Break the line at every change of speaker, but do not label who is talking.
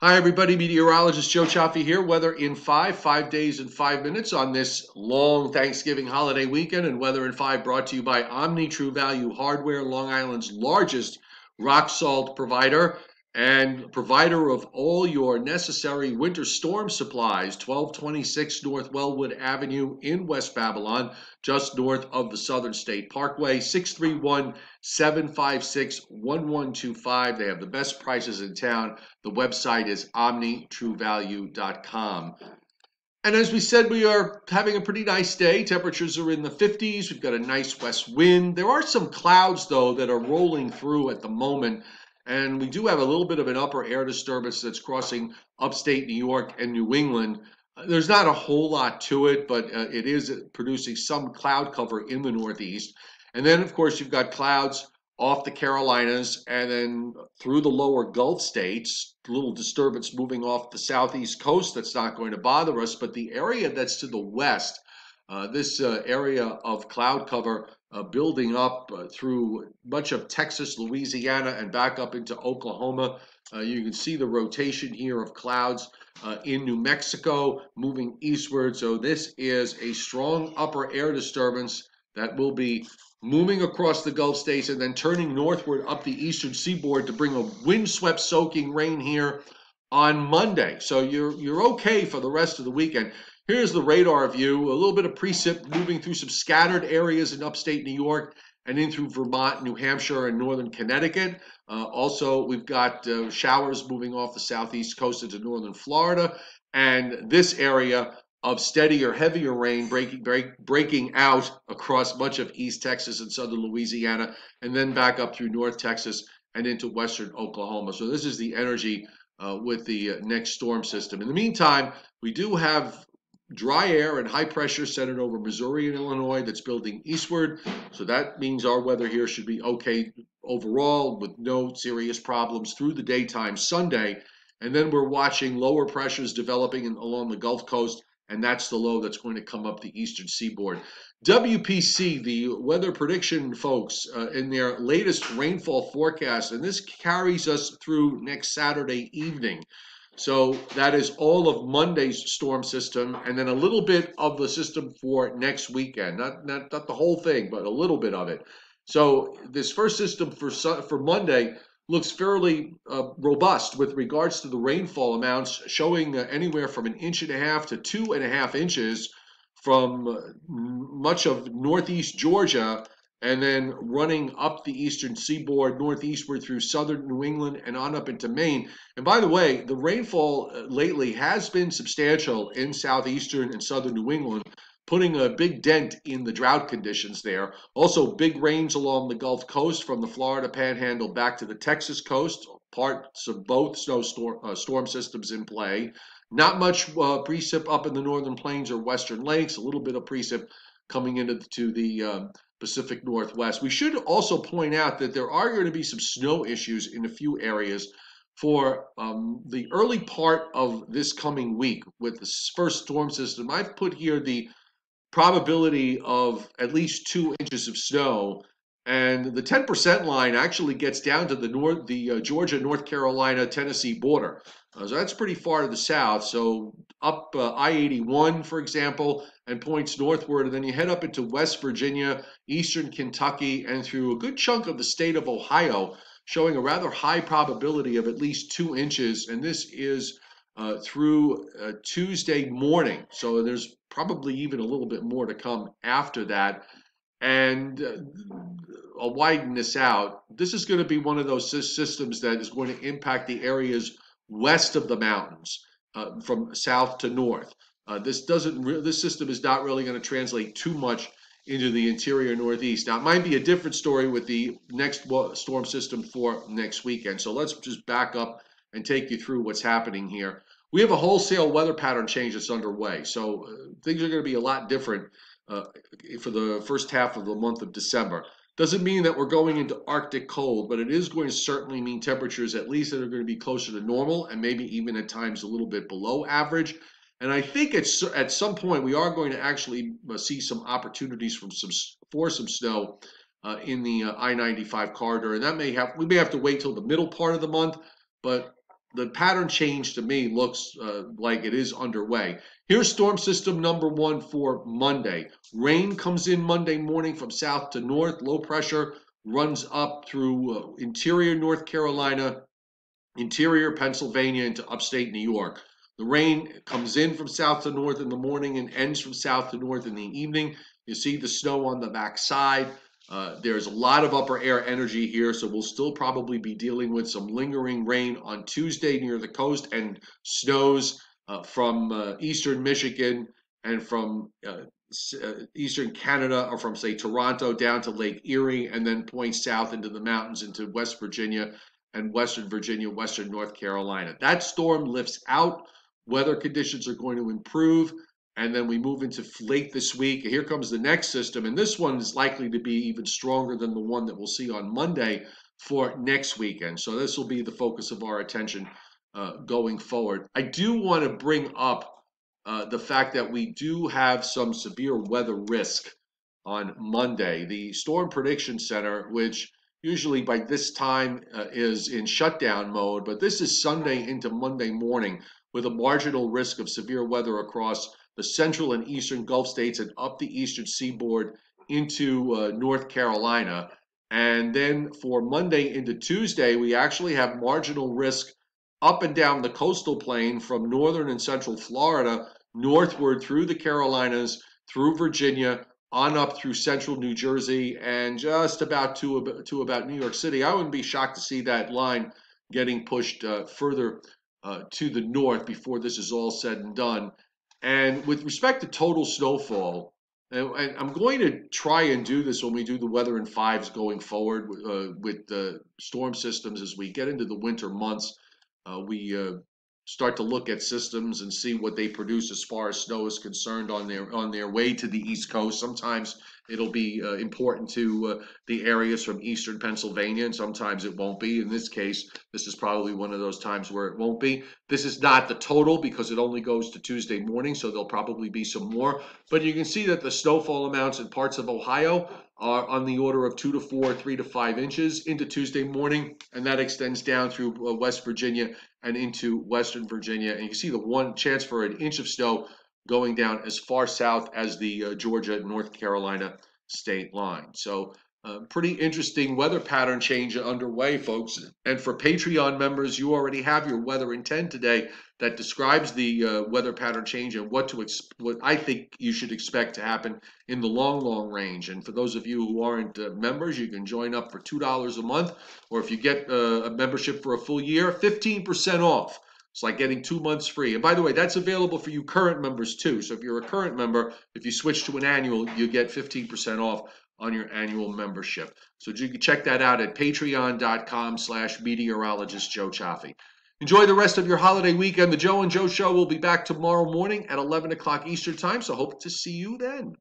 Hi, everybody. Meteorologist Joe Cioffi here. Weather in 5 days and 5 minutes on this long Thanksgiving holiday weekend. And Weather in 5 brought to you by Omni True Value Hardware, Long Island's largest rock salt provider and provider of all your necessary winter storm supplies. 1226 North Wellwood Avenue in West Babylon, just north of the Southern State Parkway. 631-756-1125. They have the best prices in town. The website is omnitruevalue.com. And as we said, we are having a pretty nice day. Temperatures are in the 50s. We've got a nice west wind. There are some clouds, though, that are rolling through at the moment. And we do have a little bit of an upper air disturbance that's crossing upstate New York and New England. There's not a whole lot to it, but it is producing some cloud cover in the Northeast. And then, of course, you've got clouds off the Carolinas and then through the lower Gulf states. A little disturbance moving off the southeast coast that's not going to bother us, but the area that's to the west, this area of cloud cover building up through much of Texas, Louisiana, and back up into Oklahoma. You can see the rotation here of clouds in New Mexico moving eastward. So this is a strong upper air disturbance that will be moving across the Gulf states and then turning northward up the eastern seaboard to bring a windswept soaking rain here on Monday. So you're okay for the rest of the weekend. Here's the radar view, a little bit of precip moving through some scattered areas in upstate New York and in through Vermont, New Hampshire, and northern Connecticut. Also, we've got showers moving off the southeast coast into northern Florida, and this area of steady or heavier rain breaking out across much of East Texas and southern Louisiana, and then back up through North Texas and into western Oklahoma. So this is the energy with the next storm system. In the meantime, we do have dry air and high pressure centered over Missouri and Illinois that's building eastward. So that means our weather here should be okay overall with no serious problems through the daytime Sunday. And then we're watching lower pressures developing along the Gulf Coast, and that's the low that's going to come up the eastern seaboard. WPC, the weather prediction folks, in their latest rainfall forecast, and this carries us through next Saturday evening. So that is all of Monday's storm system, and then a little bit of the system for next weekend. Not the whole thing, but a little bit of it. So this first system for Monday looks fairly robust with regards to the rainfall amounts, showing anywhere from 1.5 inches to 2.5 inches from much of northeast Georgia, and then running up the eastern seaboard northeastward through southern New England and on up into Maine. And by the way, the rainfall lately has been substantial in southeastern and southern New England, putting a big dent in the drought conditions there. Also, big rains along the Gulf Coast from the Florida Panhandle back to the Texas coast, parts of both storm systems in play. Not much precip up in the northern plains or western lakes, a little bit of precip coming into the Pacific Northwest. We should also point out that there are going to be some snow issues in a few areas for the early part of this coming week with the first storm system. I've put here the probability of at least 2 inches of snow, and the 10% line actually gets down to the Georgia, North Carolina, Tennessee border. So that's pretty far to the south. So up I-81, for example, and points northward, and then you head up into West Virginia, eastern Kentucky, and through a good chunk of the state of Ohio, showing a rather high probability of at least 2 inches. And this is through Tuesday morning. So there's probably even a little bit more to come after that. And I'll widen this out. This is going to be one of those systems that is going to impact the areas west of the mountains, from south to north. This system is not really going to translate too much into the interior Northeast. Now, it might be a different story with the next storm system for next weekend. So let's just back up and take you through what's happening here. We have a wholesale weather pattern change that's underway. So things are going to be a lot different for the first half of the month of December. Doesn't mean that we're going into Arctic cold, but it is going to certainly mean temperatures at least that are going to be closer to normal and maybe even at times a little bit below average. And I think at some point we are going to actually see some opportunities for some snow in the I-95 corridor, and we may have to wait till the middle part of the month, but the pattern change to me looks like it is underway. Here's storm system number 1 for Monday. Rain comes in Monday morning from south to north. Low pressure runs up through interior North Carolina, interior Pennsylvania into upstate New York. The rain comes in from south to north in the morning and ends from south to north in the evening. You see the snow on the back side. There's a lot of upper air energy here, so we'll still probably be dealing with some lingering rain on Tuesday near the coast and snows from eastern Michigan and from eastern Canada, or from, say, Toronto down to Lake Erie, and then point south into the mountains into West Virginia and Western Virginia, Western North Carolina. That storm lifts out. Weather conditions are going to improve. And then we move into late this week. Here comes the next system. And this one is likely to be even stronger than the one that we'll see on Monday for next weekend. So this will be the focus of our attention going forward. I do want to bring up the fact that we do have some severe weather risk on Monday. The Storm Prediction Center, which usually by this time is in shutdown mode, but this is Sunday into Monday morning with a marginal risk of severe weather across the central and eastern Gulf states and up the eastern seaboard into North Carolina. And then for Monday into Tuesday, we actually have marginal risk up and down the coastal plain from northern and central Florida northward through the Carolinas, through Virginia, on up through central New Jersey, and just about to about New York City. I wouldn't be shocked to see that line getting pushed further to the north before this is all said and done. And with respect to total snowfall, and I'm going to try and do this when we do the weather in fives going forward with the storm systems as we get into the winter months. We start to look at systems and see what they produce as far as snow is concerned on their way to the East Coast. Sometimes it'll be important to the areas from eastern Pennsylvania, and sometimes it won't be. In this case, this is probably one of those times where it won't be. This is not the total because it only goes to Tuesday morning, so there'll probably be some more. But you can see that the snowfall amounts in parts of Ohio are on the order of 2 to 4, 3 to 5 inches into Tuesday morning, and that extends down through West Virginia and into Western Virginia. And you can see the one chance for an inch of snow going down as far south as the Georgia, North Carolina state line. So pretty interesting weather pattern change underway, folks. And for Patreon members, you already have your weather in 10 today that describes the weather pattern change and what I think you should expect to happen in the long range. And for those of you who aren't members, you can join up for $2 a month, or if you get a membership for a full year, 15% off. It's like getting 2 months free. And by the way, that's available for you current members too. So if you're a current member, if you switch to an annual, you get 15% off on your annual membership. So you can check that out at patreon.com/meteorologist Joe Cioffi. Enjoy the rest of your holiday weekend. The Joe and Joe Show will be back tomorrow morning at 11 o'clock Eastern Time, so hope to see you then.